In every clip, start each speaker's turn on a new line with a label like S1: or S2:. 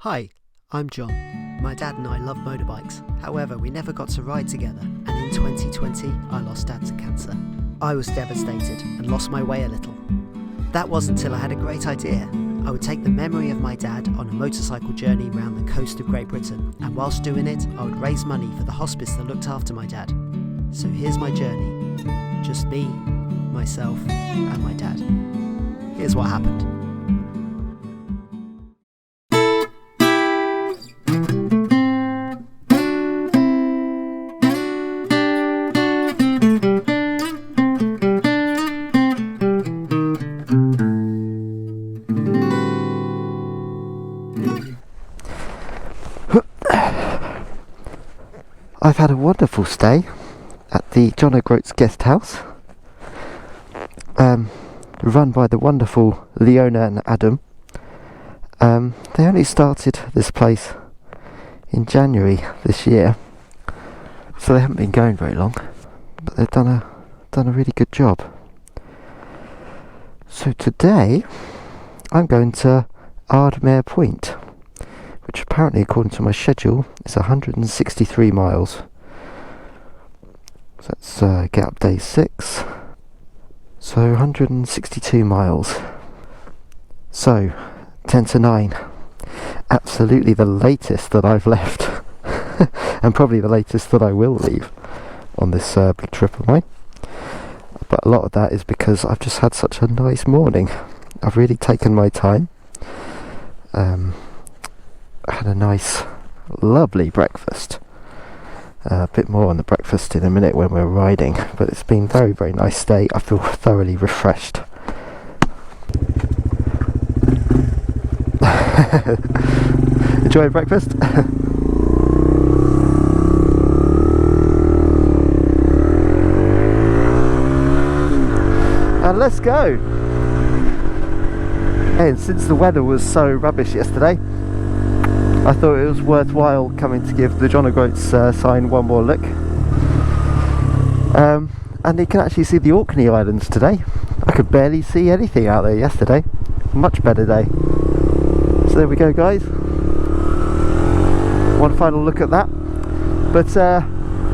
S1: Hi, I'm John. My dad and I love motorbikes. However, we never got to ride together, and in 2020 I lost Dad to cancer. I was devastated and lost my way a little. That wasn't until I had a great idea. I would take the memory of my dad on a motorcycle journey around the coast of Great Britain, and whilst doing it, I would raise money for the hospice that looked after my dad. So here's my journey. Just me, myself, and my dad. Here's what happened.
S2: I've had a wonderful stay at the John O'Groats guest house, run by the wonderful Leona and Adam. They only started this place in January this year, so they haven't been going very long, but they've done a really good job. So today I'm going to Ardmair Point, which apparently, according to my schedule, is 163 miles. So let's get up day 6. So 162 miles. So 10 to 9. Absolutely the latest that I've left. And probably the latest that I will leave on this big trip of mine. But a lot of that is because I've just had such a nice morning. I've really taken my time. I had a nice, lovely breakfast. A bit more on the breakfast in a minute when we're riding, but it's been very, very nice day. I feel thoroughly refreshed. Enjoy breakfast? And let's go! And since the weather was so rubbish yesterday, I thought it was worthwhile coming to give the John O'Groats sign one more look. And you can actually see the Orkney Islands today. I could barely see anything out there yesterday. Much better day. So there we go, guys. One final look at that. But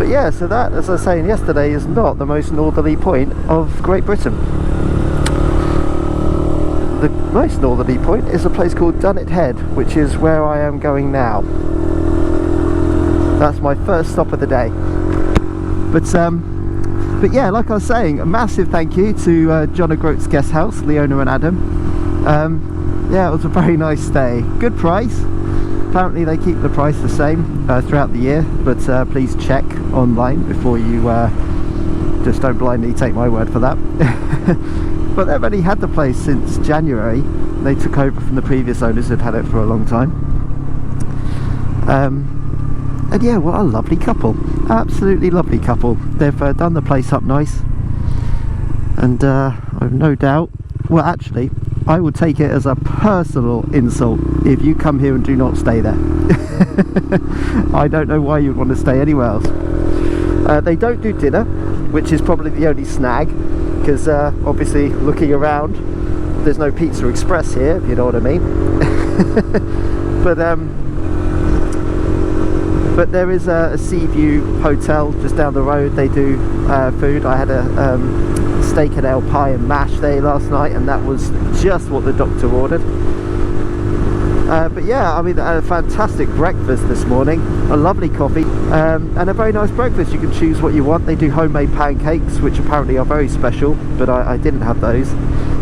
S2: yeah, so that, as I was saying yesterday, is not the most northerly point of Great Britain. The most northerly point is a place called Dunnet Head, which is where I am going now. That's my first stop of the day. But yeah, like I was saying, a massive thank you to John O'Groats guest house, Leona and Adam. Yeah, it was a very nice stay. Good price. Apparently they keep the price the same throughout the year, but please check online before you just don't blindly take my word for that. But they've only had the place since January. They took over from the previous owners who'd had it for a long time. And yeah, what a lovely couple. Absolutely lovely couple. They've done the place up nice. And I've no doubt, well actually, I would take it as a personal insult if you come here and do not stay there. I don't know why you'd want to stay anywhere else. They don't do dinner, which is probably the only snag. Because obviously looking around, there's no Pizza Express here, if you know what I mean. but there is a Sea View hotel just down the road. They do food. I had a steak and ale pie and mash there last night, and that was just what the doctor ordered. But yeah, I mean, a fantastic breakfast this morning, a lovely coffee, and a very nice breakfast. You can choose what you want. They do homemade pancakes, which apparently are very special, but I didn't have those.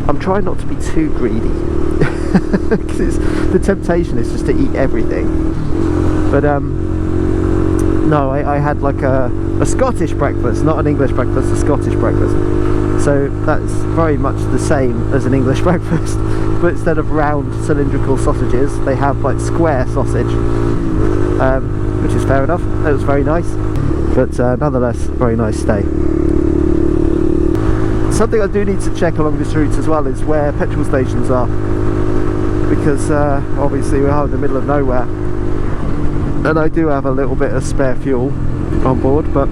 S2: I'm trying not to be too greedy, because the temptation is just to eat everything. But no, I had like a Scottish breakfast, not an English breakfast, a Scottish breakfast. So that's very much the same as an English breakfast, but instead of round cylindrical sausages, they have like square sausage, which is fair enough. It was very nice, but nonetheless, very nice stay. Something I do need to check along this route as well is where petrol stations are, because obviously we are in the middle of nowhere, and I do have a little bit of spare fuel on board, but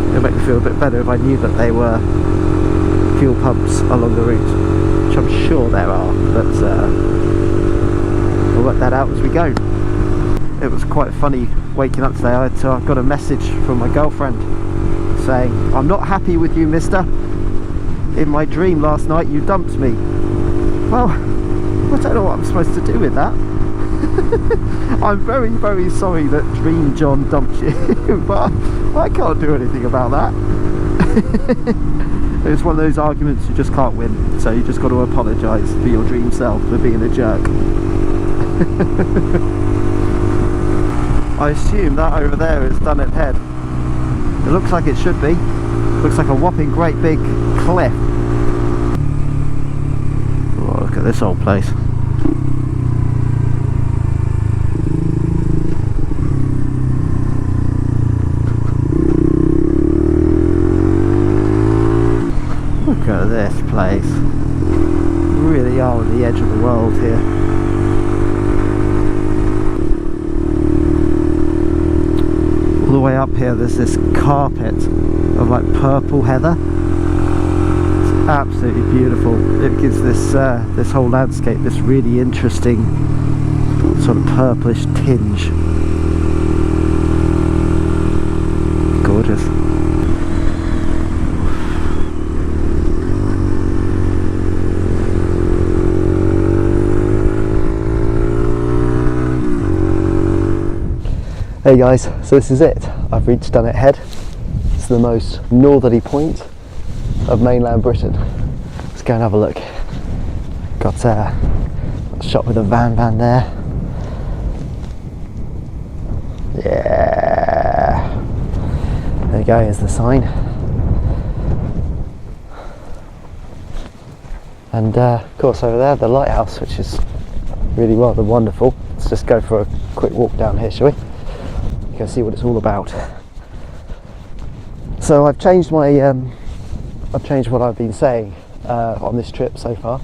S2: it would make me feel a bit better if I knew that they were fuel pumps along the route, which I'm I'm sure there are, but we'll work that out as we go. It was quite funny waking up today. I got a message from my girlfriend saying, "I'm not happy with you, mister. In my dream last night you dumped me." Well, I don't know what I'm supposed to do with that. I'm very, very sorry that Dream John dumped you, but I can't do anything about that. It's one of those arguments you just can't win, so you just got to apologise for your dream self for being a jerk. I assume that over there is Dunnet Head. It looks like it should be. Looks like a whopping great big cliff. Oh, look at this old place. Look at this place. We really are on the edge of the world here. All the way up here there's this carpet of like purple heather. It's absolutely beautiful. It gives this this whole landscape this really interesting sort of purplish tinge. Gorgeous. Hey guys, so this is it. I've reached Dunnet Head. It's the most northerly point of mainland Britain. Let's go and have a look. Got a shot with a VanVan there. Yeah. There you go, here's the sign. And of course over there the lighthouse, which is really rather wonderful. Let's just go for a quick walk down here, shall we? Go see what it's all about. So I've changed my I've changed what I've been saying on this trip so far.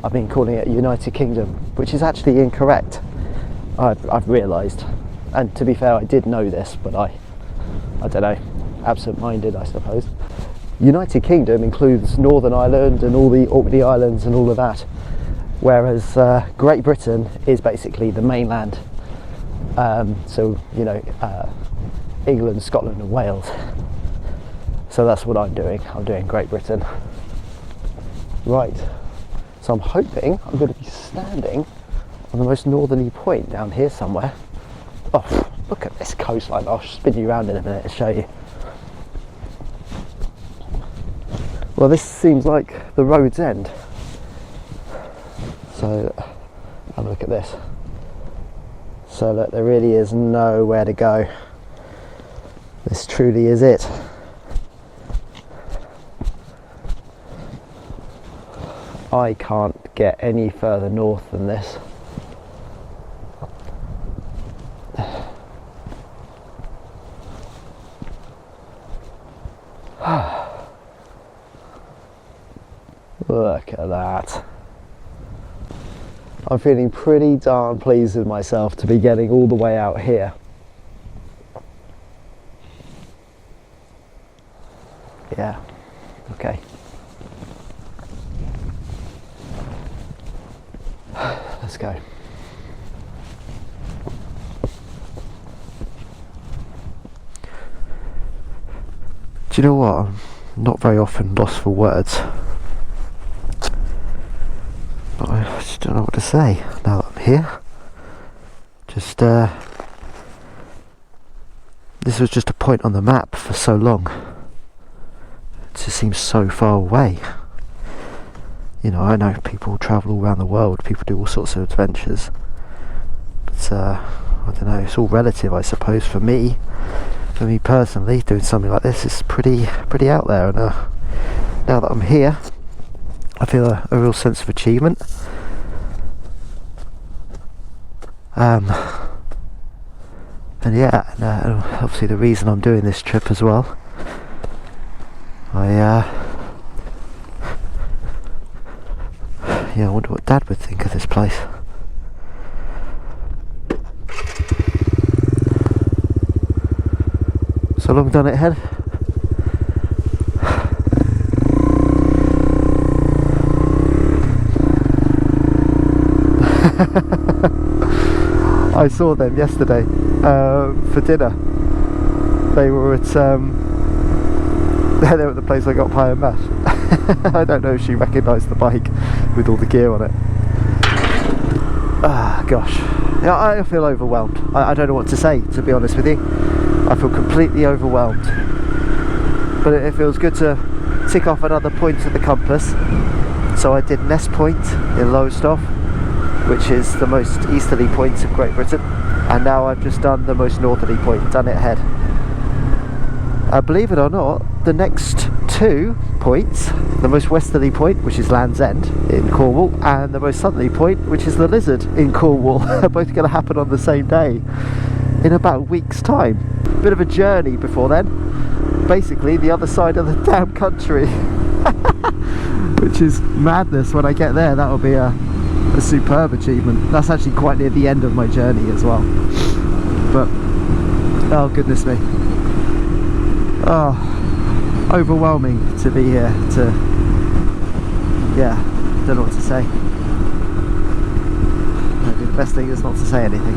S2: I've been calling it United Kingdom, which is actually incorrect. I've realised, and to be fair, I did know this, but I don't know, absent-minded I suppose. United Kingdom includes Northern Ireland and all the Orkney Islands and all of that, whereas Great Britain is basically the mainland. So you know, England, Scotland and Wales. So that's what I'm doing. I'm doing Great Britain. Right, so I'm hoping I'm going to be standing on the most northerly point down here somewhere. Oh, look at this coastline. I'll spin you around in a minute and show you. Well, this seems like the road's end. So have a look at this. So look, there really is nowhere to go. This truly is it. I can't get any further north than this. Look at that. I'm feeling pretty darn pleased with myself to be getting all the way out here. Yeah, okay. Let's go. Do you know what? I'm not very often lost for words. But I just don't know what to say now that I'm here. Just this was just a point on the map for so long. It just seems so far away. You know, I know people travel all around the world, people do all sorts of adventures, but I don't know, it's all relative I suppose. For me personally, doing something like this is pretty out there, and now that I'm here I feel a real sense of achievement. And yeah, obviously the reason I'm doing this trip as well, I wonder what Dad would think of this place. So long, Dunnet Head. I saw them yesterday for dinner. They were at they were at the place I got pie and mash. I don't know if she recognised the bike with all the gear on it. Ah, gosh. Yeah, I feel overwhelmed. I don't know what to say, to be honest with you. I feel completely overwhelmed. But it feels good to tick off another point of the compass. So I did Ness Point in Lowestoft, which is the most easterly point of Great Britain, and now I've just done the most northerly point, Dunnet Head. Believe it or not, the next 2 points, the most westerly point, which is Land's End in Cornwall, and the most southerly point, which is the Lizard in Cornwall, are both going to happen on the same day in about a week's time. Bit of a journey before then, basically the other side of the damn country. Which is madness. When I get there, that'll be a superb achievement. That's actually quite near the end of my journey as well. But oh goodness me, oh, overwhelming to be here. Don't know what to say. Maybe the best thing is not to say anything.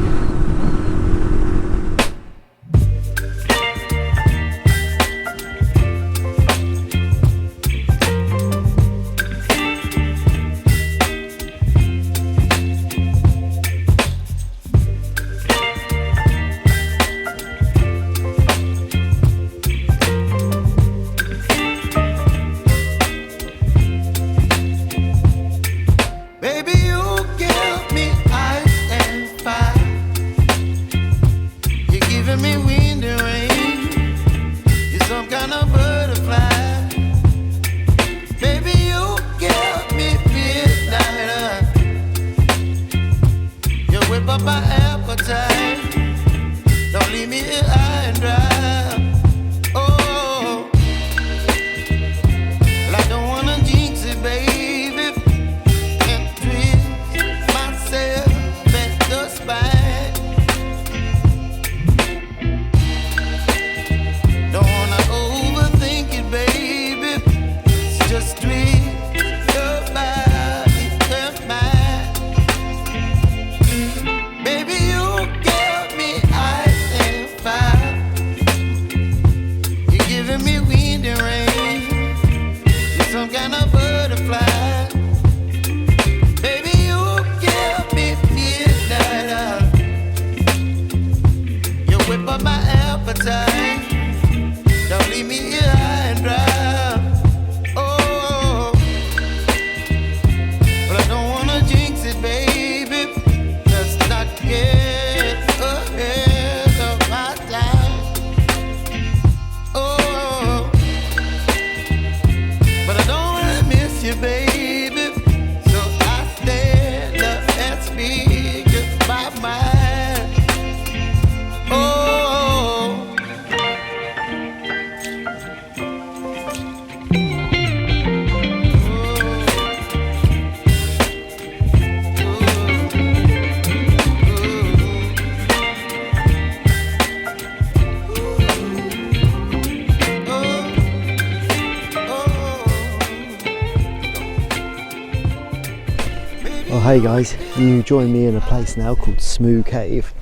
S2: Hey guys, you join me in a place now called Smoo Cave.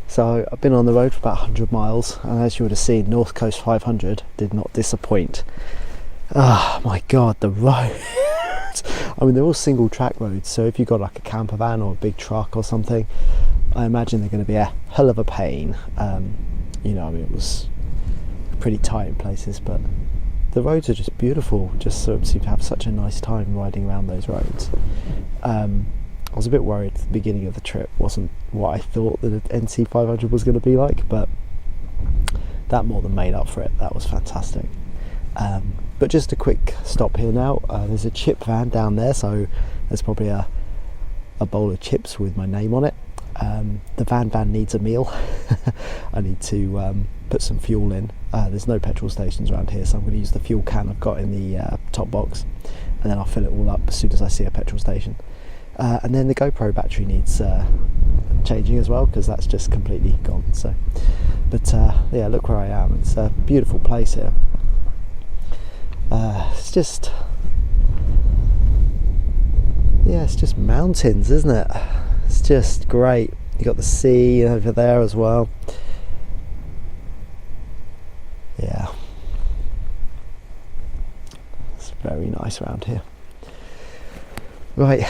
S2: So I've been on the road for about 100 miles, and as you would have seen, North Coast 500 did not disappoint. Oh my god, the road! I mean, they're all single track roads, so if you've got like a camper van or a big truck or something, I imagine they're going to be a hell of a pain. You know, I mean, it was pretty tight in places, but the roads are just beautiful. Just sort of seem to have such a nice time riding around those roads. I was a bit worried at the beginning of the trip wasn't what I thought that an NC500 was going to be like, but that more than made up for it. That was fantastic. But just a quick stop here now. There's a chip van down there, so there's probably a bowl of chips with my name on it. The VanVan needs a meal. I need to put some fuel in. There's no petrol stations around here, so I'm going to use the fuel can I've got in the top box, and then I'll fill it all up as soon as I see a petrol station. And then the GoPro battery needs changing as well, because that's just completely gone. So, but yeah, look where I am. It's a beautiful place here. It's just mountains, isn't it?
S1: It's just great. You got the sea over there as well. Yeah, it's very nice around here. Right,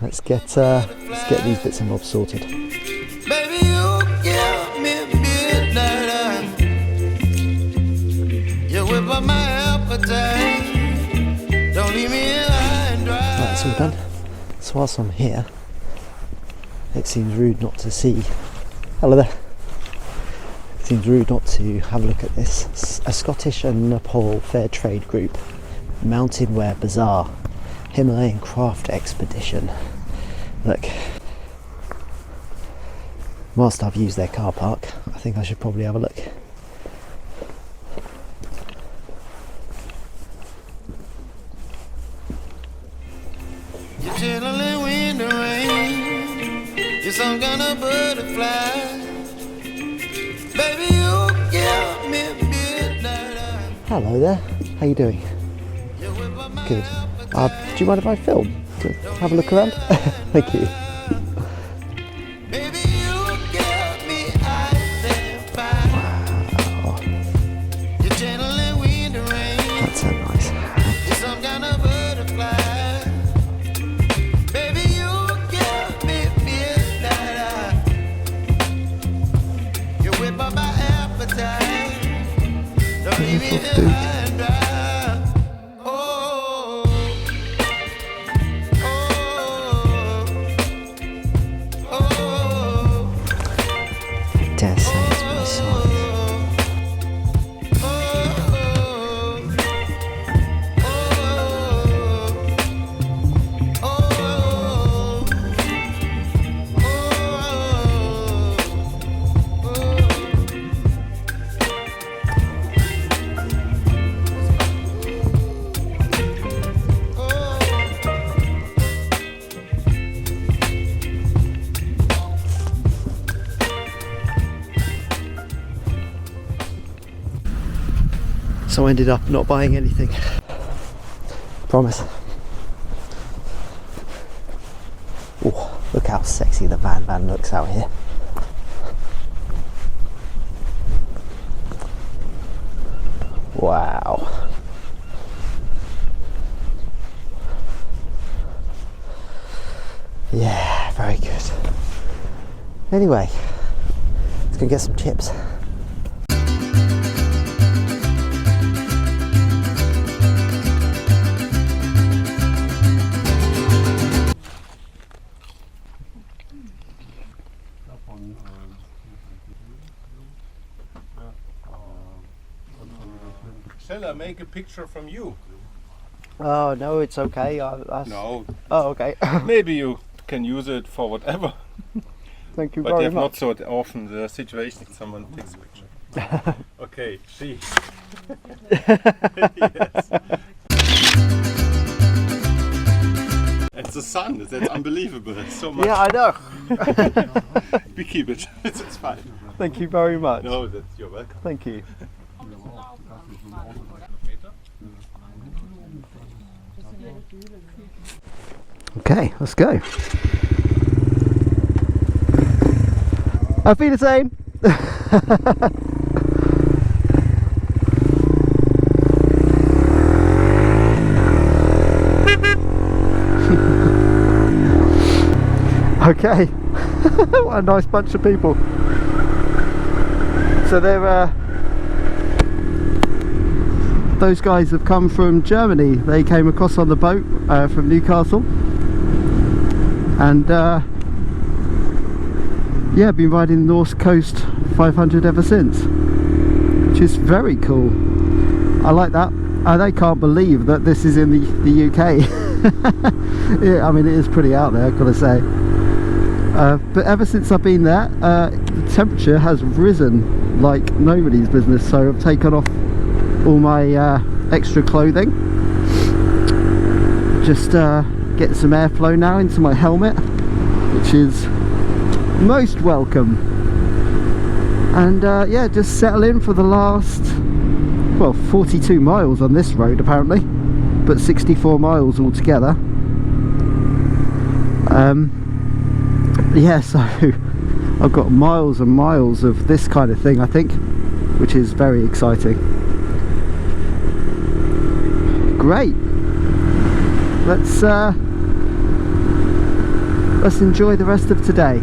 S1: let's get these bits and bobs sorted.
S3: Baby, you give me midnight. You whip up my appetite. Don't leave me high and dry.
S1: Right, it's all done. So whilst I'm here, it seems rude not to see. Hello there. It seems rude not to have a look at this. It's a Scottish and Nepal fair trade group, Mountain Wear Bazaar, Himalayan Craft Expedition. Look, whilst I've used their car park, I think I should probably have a look.
S3: You're chilling wind and rain. You're some kind of butterfly. Baby, you give me midnight.
S1: Hello there, how you doing?
S3: You whip up my
S1: Good.
S3: appetite.
S1: Do you mind if I film? To have a look around? Thank you.
S3: Baby, you give me ice and fire.
S1: Wow,
S3: You're channeling wind and rain.
S1: that's so nice.
S3: You're some kind of butterfly. Baby, you give me midnight. You whip up my appetite. Don't leave me
S1: Beautiful food.
S3: high and dry. Oh, oh, oh,
S1: I dare say it's my size. So I ended up not buying anything. Promise. Oh, look how sexy the VanVan looks out here. Wow. Yeah, very good. Anyway, let's go get some chips.
S4: Shall I make a picture from you?
S1: Oh no, it's okay.
S4: No.
S1: Oh, okay.
S4: Maybe you can use it for whatever.
S1: Thank you
S4: But you
S1: very
S4: have not
S1: much.
S4: so often the situation someone takes a picture. Okay, she. Yes. It's the sun, that's unbelievable. It's so much.
S1: Yeah, I know.
S4: We keep it. It's fine.
S1: Thank you very much.
S4: No, you're welcome.
S1: Thank you. Okay, let's go. I feel the same. Okay. What a nice bunch of people. So they're those guys have come from Germany. They came across on the boat from Newcastle, and yeah, been riding the North Coast 500 ever since, which is very cool. I like that. They can't believe that this is in the UK. Yeah, I mean, it is pretty out there, I've got to say. But ever since I've been there, the temperature has risen like nobody's business, so I've taken off all my extra clothing. Just get some airflow now into my helmet, which is most welcome. And yeah, just settle in for the last, well, 42 miles on this road apparently, but 64 miles altogether.
S2: yeah, so I've got miles and miles of this kind of thing, I think, which is very exciting. Great. Let's enjoy the rest of today.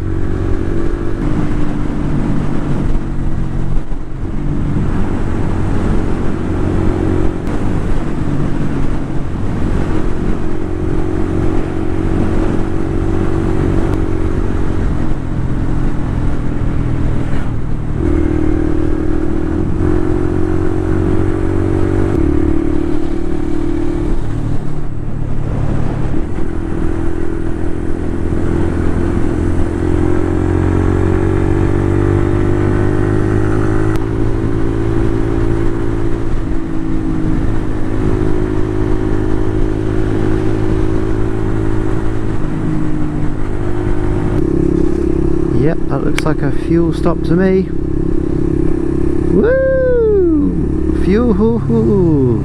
S2: Yep, that looks like a fuel stop to me. Woo! Fuel hoo hoo!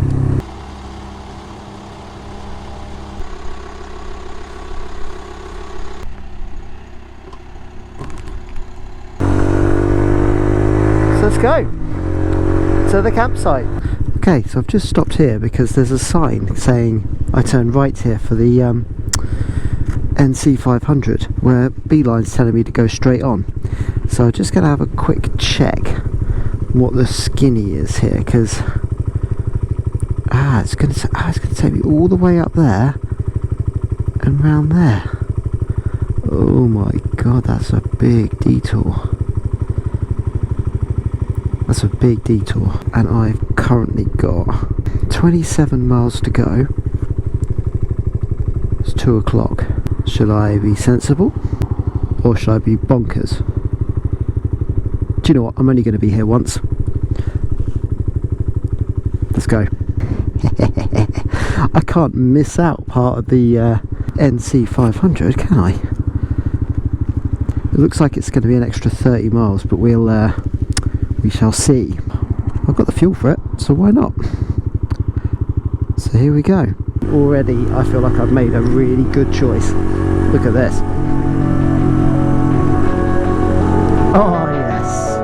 S2: So let's go to the campsite. Okay, so I've just stopped here because there's a sign saying I turn right here for the NC500, where Beeline's telling me to go straight on. So I'm just going to have a quick check what the skinny is here, because it's going to take me all the way up there and round there. Oh my god, that's a big detour. That's a big detour, and I've currently got 27 miles to go. It's 2 o'clock. Should I be sensible, or should I be bonkers? Do you know what? I'm only going to be here once. Let's go. I can't miss out part of the NC500, can I? It looks like it's going to be an extra 30 miles, but we shall see. I've got the fuel for it, so why not? So here we go. Already I feel like I've made a really good choice. Look at this. Oh yes.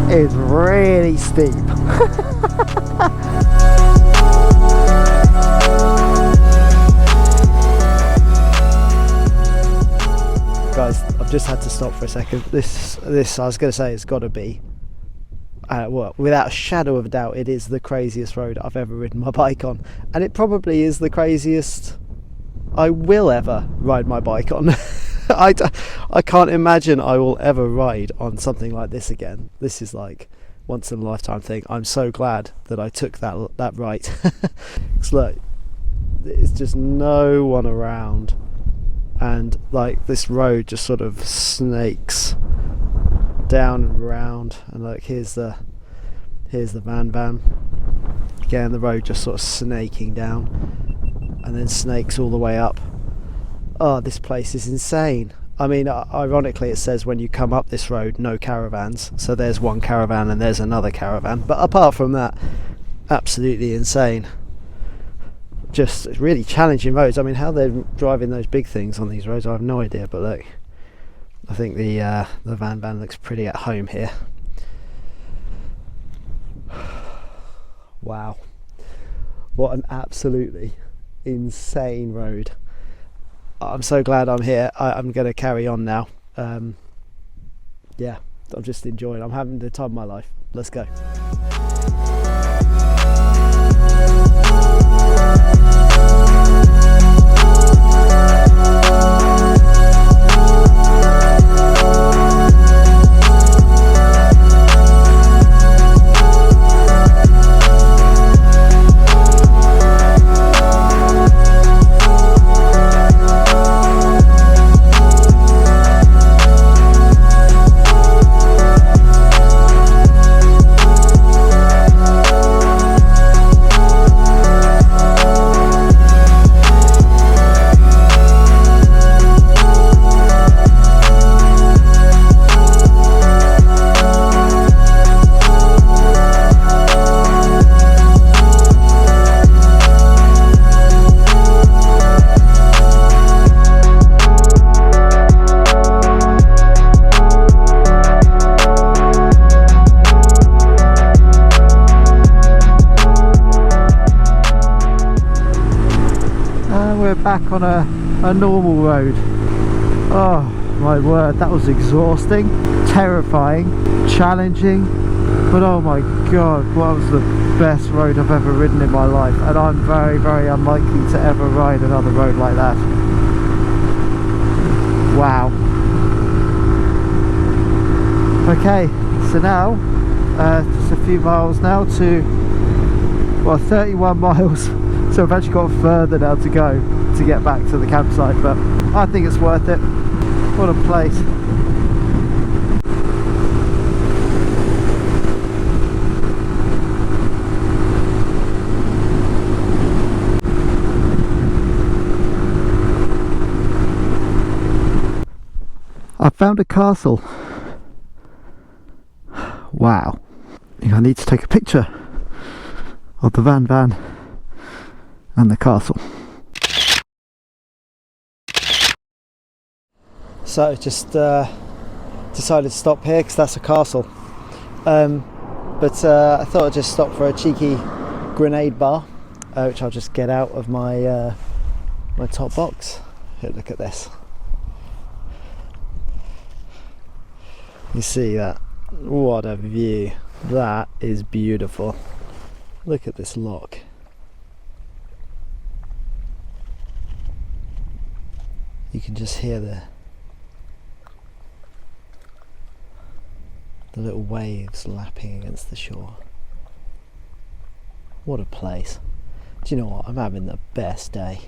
S2: Is really steep. Guys, I've just had to stop for a second. This I was going to say, it's got to be well, without a shadow of a doubt, it is the craziest road I've ever ridden my bike on, and it probably is the craziest I will ever ride my bike on. I can't imagine I will ever ride on something like this again. This is like once in a lifetime thing. I'm so glad that I took that right. It's like there's just no one around, and like this road just sort of snakes down and round, and like here's the VanVan. Again, the road just sort of snaking down and then snakes all the way up. Oh, this place is insane. I mean, ironically it says when you come up this road, no caravans. So there's one caravan and there's another caravan. But apart from that, absolutely insane. Just really challenging roads. I mean, how they're driving those big things on these roads, I have no idea. But look,
S1: I think the VanVan looks pretty at home here. Wow, what an absolutely insane road. I'm so glad I'm here. I'm going to carry on now. Yeah, I'm just enjoying. I'm having the time of my life. Let's go. We're back on a normal road. Oh my word, that was exhausting, terrifying, challenging, but oh my god, what was the best road I've ever ridden in my life, and I'm very, very unlikely to ever ride another road like that. Wow. Okay, so now just a few miles now to, well, 31 miles. So I've actually got further now to go to get back to the campsite, but I think it's worth it. What a place. I found a castle. Wow. I think I need to take a picture of the VanVan and the castle. So just decided to stop here because that's a castle, but I thought I'd just stop for a cheeky grenade bar, which I'll just get out of my my top box. Here, look at this. You see that? What a view. That is beautiful. Look at this lock. You can just hear the little waves lapping against the shore. What a place. Do you know what? I'm having the best day.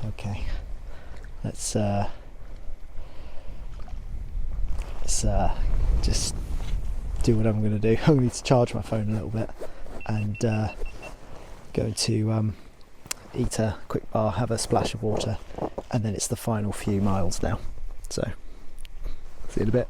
S1: Okay, let's just do what I'm going to do. I need to charge my phone a little bit and go to eat a quick bar, have a splash of water, and then it's the final few miles now. So, see you in a bit.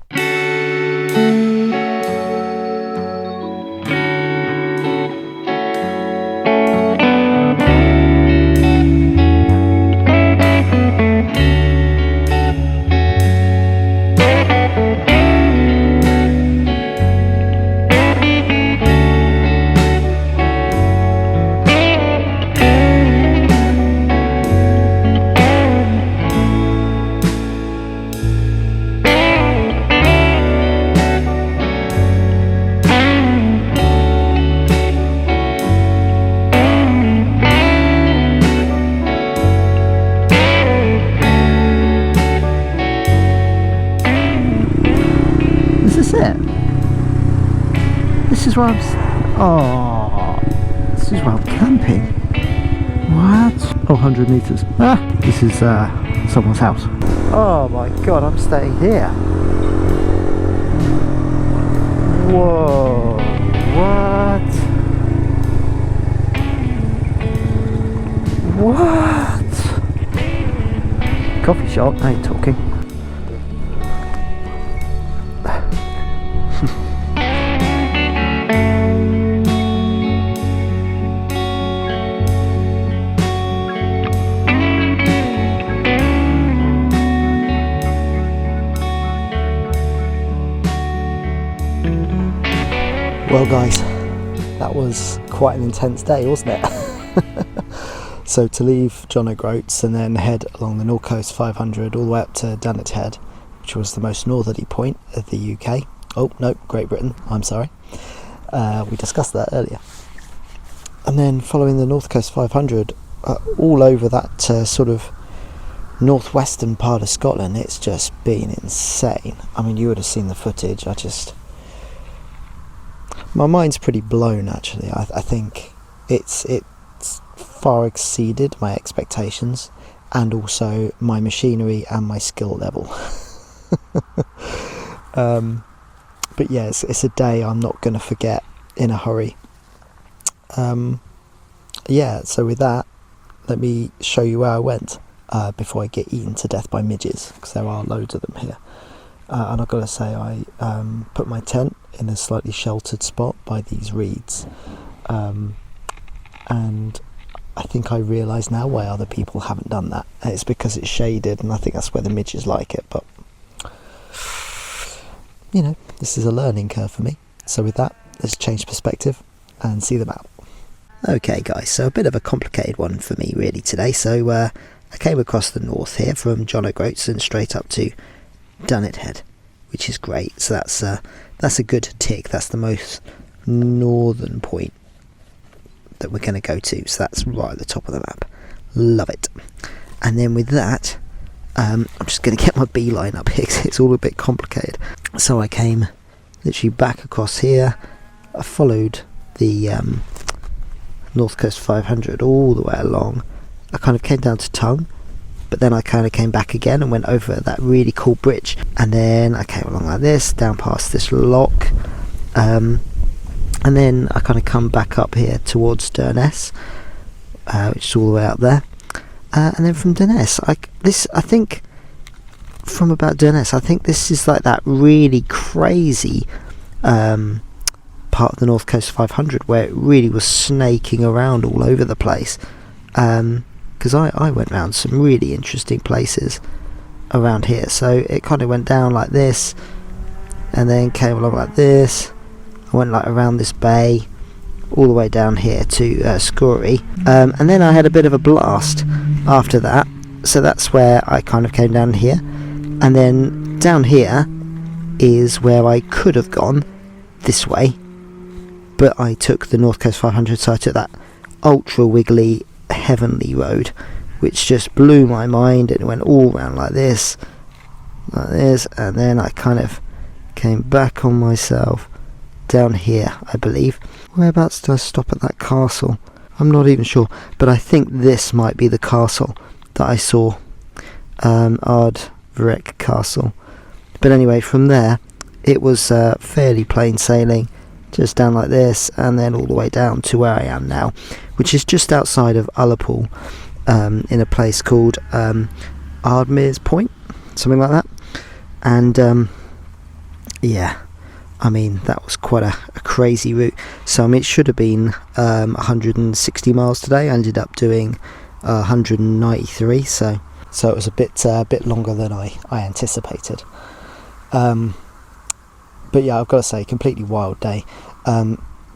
S1: This is where this is where I'm camping. What? Oh, 100 meters. Ah, this is someone's house. Oh my god, I'm staying here. Whoa, what? What? Coffee shop, I ain't talking. Well guys, that was quite an intense day, wasn't it? So to leave John Groats and then head along the North Coast 500 all the way up to Dunnet Head, which was the most northerly point of the UK. Oh no, Great Britain, I'm sorry. We discussed that earlier. And then following the North Coast 500 all over that sort of northwestern part of Scotland, it's just been insane. I mean, you would have seen the footage. My mind's pretty blown actually. I think it's far exceeded my expectations and also my machinery and my skill level. But yeah, it's a day I'm not going to forget in a hurry. Yeah, so with that, let me show you where I went before I get eaten to death by midges, because there are loads of them here. And I've got to say, I put my tent in a slightly sheltered spot by these reeds, and I think I realise now why other people haven't done that. It's because it's shaded, and I think that's where the midges like it. But you know, this is a learning curve for me. So with that, let's change perspective and see them out. Okay guys, so a bit of a complicated one for me really today. So I came across the north here from John O'Groats and straight up to Dunnet Head, which is great. So that's a good tick. That's the most northern point that we're going to go to. So that's right at the top of the map. Love it. And then with that, I'm just going to get my beeline up here because it's all a bit complicated. So I came literally back across here. I followed the North Coast 500 all the way along. I kind of came down to Tongue, but then I kind of came back again and went over that really cool bridge, and then I came along like this, down past this lock, and then I kind of come back up here towards Dunnet, which is all the way up there, and then from Dunnet, I think from about Dunnet, I think this is like that really crazy part of the North Coast 500 where it really was snaking around all over the place, because I went round some really interesting places around here. So it kind of went down like this and then came along like this. I went like around this bay all the way down here to Scourie, and then I had a bit of a blast after that. So that's where I kind of came down here, and then down here is where I could have gone this way, but I took the North Coast 500, so I took that ultra wiggly heavenly road, which just blew my mind, and it went all round like this, and then I kind of came back on myself down here, I believe. Whereabouts did I stop at that castle? I'm not even sure, but I think this might be the castle that I saw, Ardmurchan castle. But anyway, from there it was fairly plain sailing, just down like this, and then all the way down to where I am now, which is just outside of Ullapool, in a place called Ardmair's Point, something like that. And yeah, I mean, that was quite a crazy route. So I mean, it should have been 160 miles today. I ended up doing 193, so it was a bit longer than I anticipated. But yeah, I've got to say, completely wild day.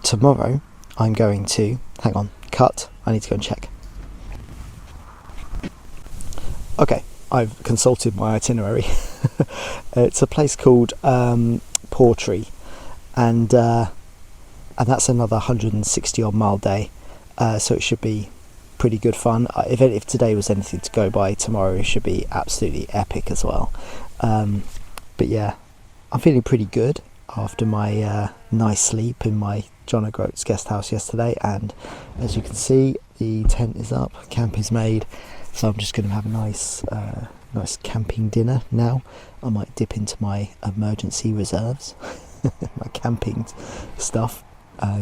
S1: Tomorrow I'm going to, hang on, cut, I need to go and check. Okay, I've consulted my itinerary. It's a place called Portree, and that's another 160 odd mile day, so it should be pretty good fun. If today was anything to go by, tomorrow it should be absolutely epic as well. But yeah, I'm feeling pretty good after my nice sleep in my John O'Groats guest house yesterday, and as you can see, the tent is up, camp is made, so I'm just going to have a nice camping dinner now. I might dip into my emergency reserves, my camping stuff,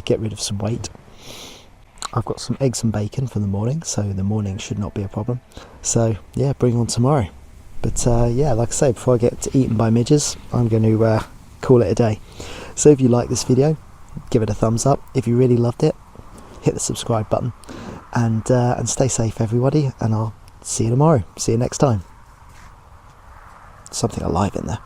S1: get rid of some weight. I've got some eggs and bacon for the morning, so the morning should not be a problem. So yeah, bring on tomorrow. But yeah, like I say, before I get eaten by midges, I'm going to call it a day. So if you like this video, give it a thumbs up. If you really loved it, hit the subscribe button, and stay safe everybody, and I'll see you tomorrow. See you next time. Something alive in there.